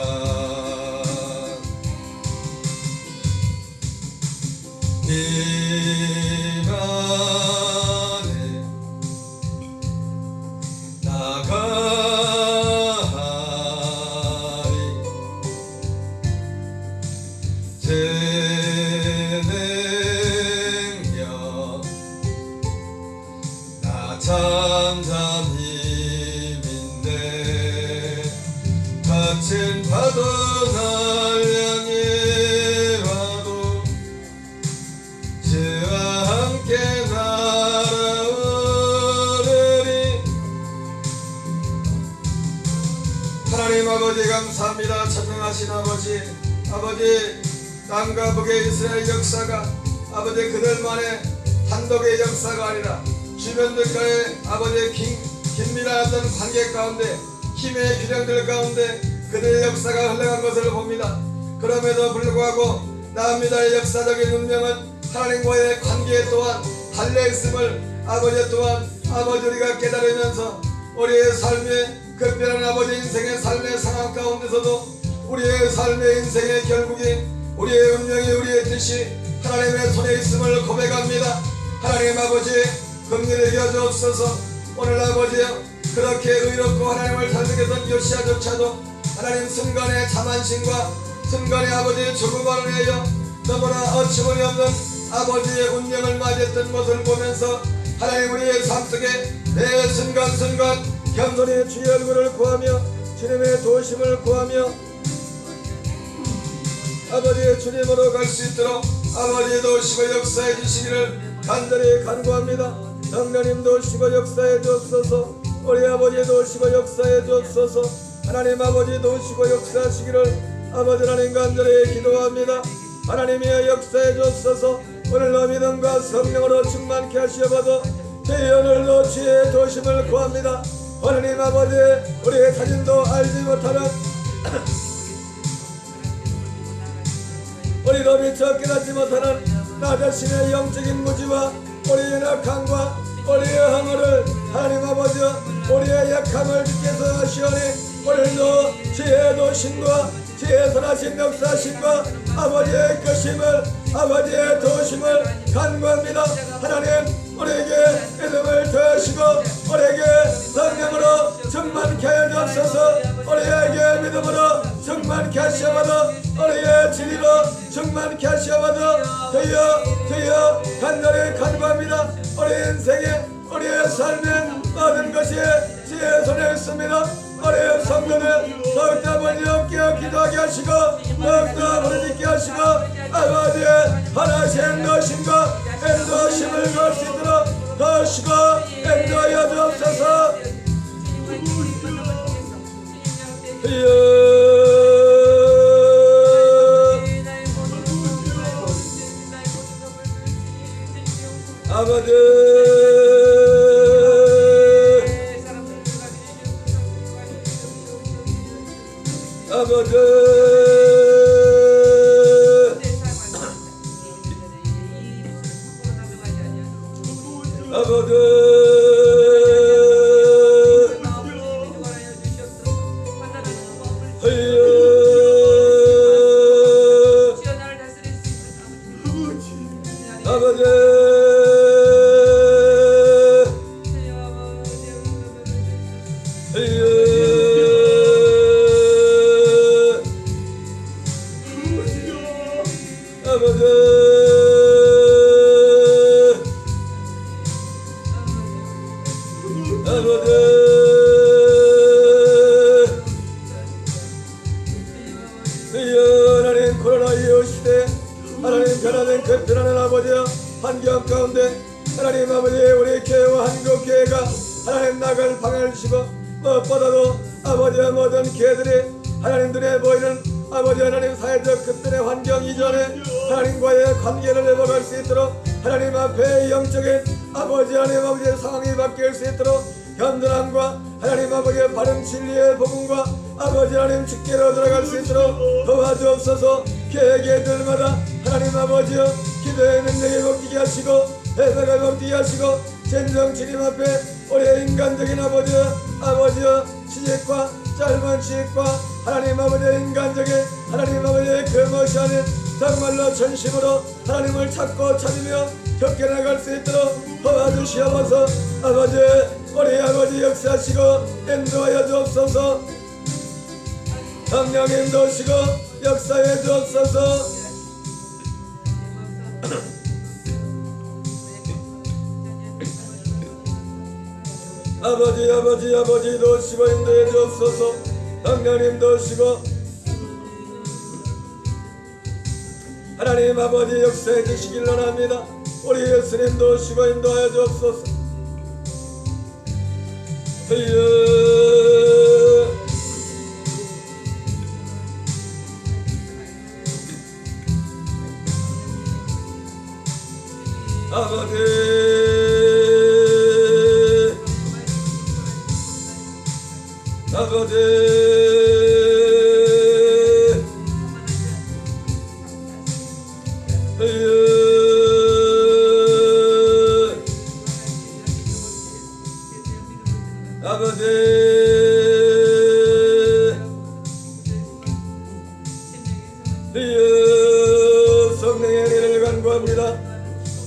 네 맘에 나가리. 진행력 나 잠잠 힘인데 거친 파도 날 향해 와도 주와 함께 날아오르리. 하나님 아버지 감사합니다. 찬양하신 아버지, 아버지 땅과 북의 이스라엘 역사가 아버지 그들만의 단독의 역사가 아니라 주변들과의 아버지의 긴밀한 어떤 관계 가운데 힘의 균형들 가운데 그들의 역사가 흘러간 것을 봅니다. 그럼에도 불구하고 남미다의 역사적인 운명은 하나님과의 관계 또한 달려있음을 아버지 또한 아버지 우리가 깨달으면서 우리의 삶의 특별한 아버지 인생의 삶의 상황 가운데서도 우리의 삶의 인생의 결국이 우리의 운명이 우리의 뜻이 하나님의 손에 있음을 고백합니다. 하나님 아버지 긍휼히 여겨주옵소서. 오늘 아버지여 그렇게 의롭고 하나님을 살리겠던 요시아조차도 하나님 순간의 자만심과 순간의 아버지의 조급함을 위하여 너무나 어처구니 없는 아버지의 운명을 맞이했던 것을 보면서 하나님 우리의 삶 속에 매 순간순간 겸손히 주의 얼굴을 구하며 주님의 도우심을 구하며 아버지의 주님으로 갈 수 있도록 아버지의 도우심을 역사해 주시기를 간절히 간구합니다. 성령님 도우시고 역사해 주옵소서. 우리 아버지 도우시고 역사해 주옵소서. 하나님 아버지 도우시고 역사하시기를 아버지 하나님 간절히 기도합니다. 하나님이여 역사해 주옵소서. 오늘도 믿음과 성령으로 충만케 하시어봐도 저희 오늘도 주의 도우심을 구합니다. 하나님 아버지 우리의 사진도 알지 못하는 우리도 미처 깨닫지 못하는 나 자신의 영적인 무지와 우리의 약함과 우리의 허물을 하나님 아버지 우리의 약함을 주께서 하시오니 오늘도 주의 도심과 주의 선하신 역사하심과 아버지의 것임을 아버지의 도심을 간구합니다. 하나님 우리에게 믿음을 더하시고 우리에게 성령으로 충만케 하여 주옵소서. 우리에게 믿음으로 충만케 하시어봐도 우리의 진리로 충만케 하시어봐도 주여 간절히 간구합니다. 우리 인생에 우리의 삶의 모든 것이 주의 손에 있습니다. 우리의 성도는 더욱더 아버지 깨어 기도하게 하시고 더욱더 부르짖게 하시고 아버지의 하나신 도심과 인도심을 걸 수 있도록 도우시고 인도하여 주옵소서. 아버지 아버지 아버지 아버지 하나님 코로나19 시대 하나님 변화된 그 변화된 아버지여 환경 가운데 하나님 아버지 우리 교회와 한국교회가 하나님 나갈 방향을 주시고 무엇보다도 아버지와 모든 교회들이 하나님 눈에 보이는 아버지 하나님 사회적 급변의 환경 이전에 하나님과의 관계를 회복할 수 있도록 하나님 앞에 영적인 아버지 하나님 아버지의 상황이 바뀔 수 있도록 현존함과 하나님 아버지의 바른 진리의 복음과 아버지 하나님 주께로 들어갈 수 있도록 도와주옵소서. 교회들마다 하나님 아버지여 기도의 능력이 복되게 하시고 회사가 복되게 하시고 진정 주님 앞에 우리의 인간적인 아버지여 시집과 짧은 시집과 하나님 아버지의 인간적인 하나님 아버지의 그 무엇이 아닌 정말로 전심으로 하나님을 찾고 찾으며 겪어나갈 수 있도록 도와주시옵소서. 아버지 우리 아버지 역사하시고 인도하여 주옵소서. 성령 인도하시고 역사해 주옵소서. 아버지 도우시고 인도해 주옵소서. 성령님 도우시고 하나님 아버지 역사해 주시길 원합니다. 우리 예수님 도우시고 인도하여 주옵소서. 성령의 은혜를 간구합니다.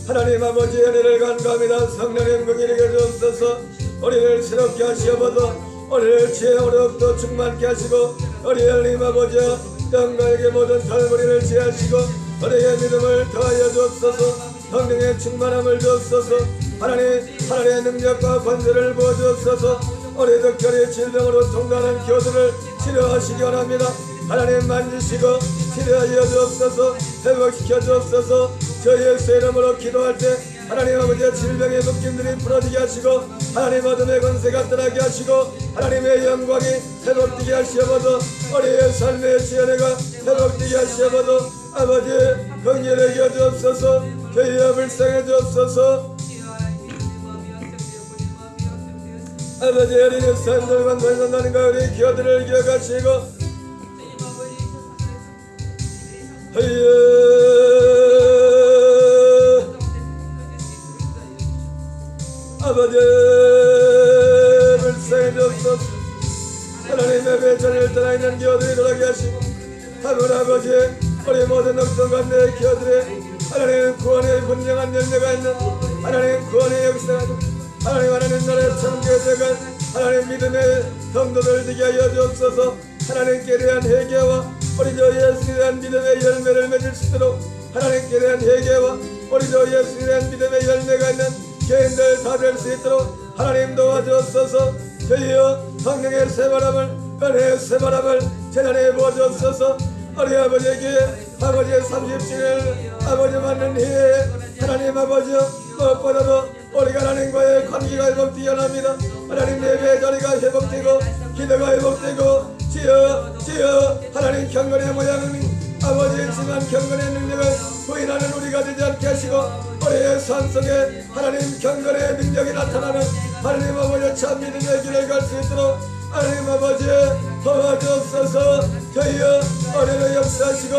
하나님 아버지의 은혜를 간구합니다. 성령님 긍휼히 주옵소서. 우리를 새롭게 하시옵소서. 우리를 지혜 어렵도 충만케 하시고 우리 하나님 아버지여 땅과에게 모든 털무리를 제하시고 우리의 믿음을 더하여 주옵소서. 성령의 충만함을 주옵소서. 하나님의 능력과 권세를 부어주옵소서. 우리 특별히 질병으로 통과하는 교들을 치료하시기 원합니다. 하나님 만지시고 치료하여 주옵소서. 회복시켜 주옵소서. 저 예수의 이름으로 기도할 때 하나님 아버지의 질병의 묶임들이 풀어지게 하시고 하나님 어둠의 권세가 떠나게 하시고 하나님의 영광이 회복되게 하시옵소서. 우리의 삶의 지연회가 회복되게 하시옵소서. 아버지 긍휼히 여겨 주옵소서. 저희와 불쌍해 주옵소서. 아버지 어린이 산들과 놀란다는가 우리 기어들을 기억하시고 아버지 불쌍히 주옵소서. 하나님의 배전을 떠나 있는 기어들이 돌아가게 하시고 하늘 아버지 우리 모든 넉성 가운데 기어들의 하나님 구원의 분명한 열매가 있는 하나님 구원의 역사가 하나님 나라의 청교제가 하나님 믿음의 성도들 되게 하여 주옵소서. 하나님께 대한 회개와 우리 주 예수에 대한 믿음의 열매를 맺을 수 있도록 하나님께 대한 회개와 우리 주 예수에 대한 믿음의 열매가 있는 개인들 다 될 수 있도록 하나님 도와주옵소서. 저희여 성령의 새바람을 은혜의 새바람을 재단에 부어주옵소서. 우리 아버지에게 아버지의 30주년을 아버지 맞는 해에 하나님 아버지여 무엇보다도 우리가 하나님과의 관계가 회복되게 합니다. 하나님 예배 자리가 회복되고 기도가 회복되고 주여 하나님 경건의 모양은 아버지이지만 경건의 능력을 부인하는 우리가 되지 않게 하시고 우리의 삶 속에 하나님 경건의 능력이 나타나는 하나님 아버지의 참 믿음의 길을 갈 수 있도록 하나님 아버지 도와주옵소서. 저희여 어려로 역사하시고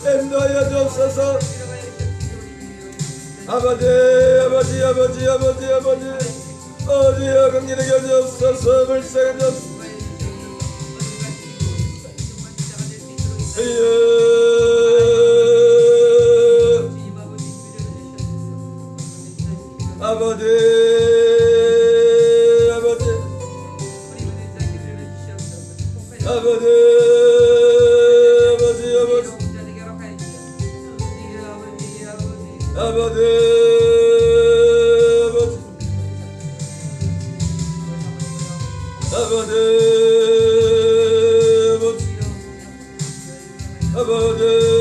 인도하여 주옵소서. 아버지 어디여 긍휼히 여겨주옵소서. 불쌍히 주옵소서. 아버지 아버지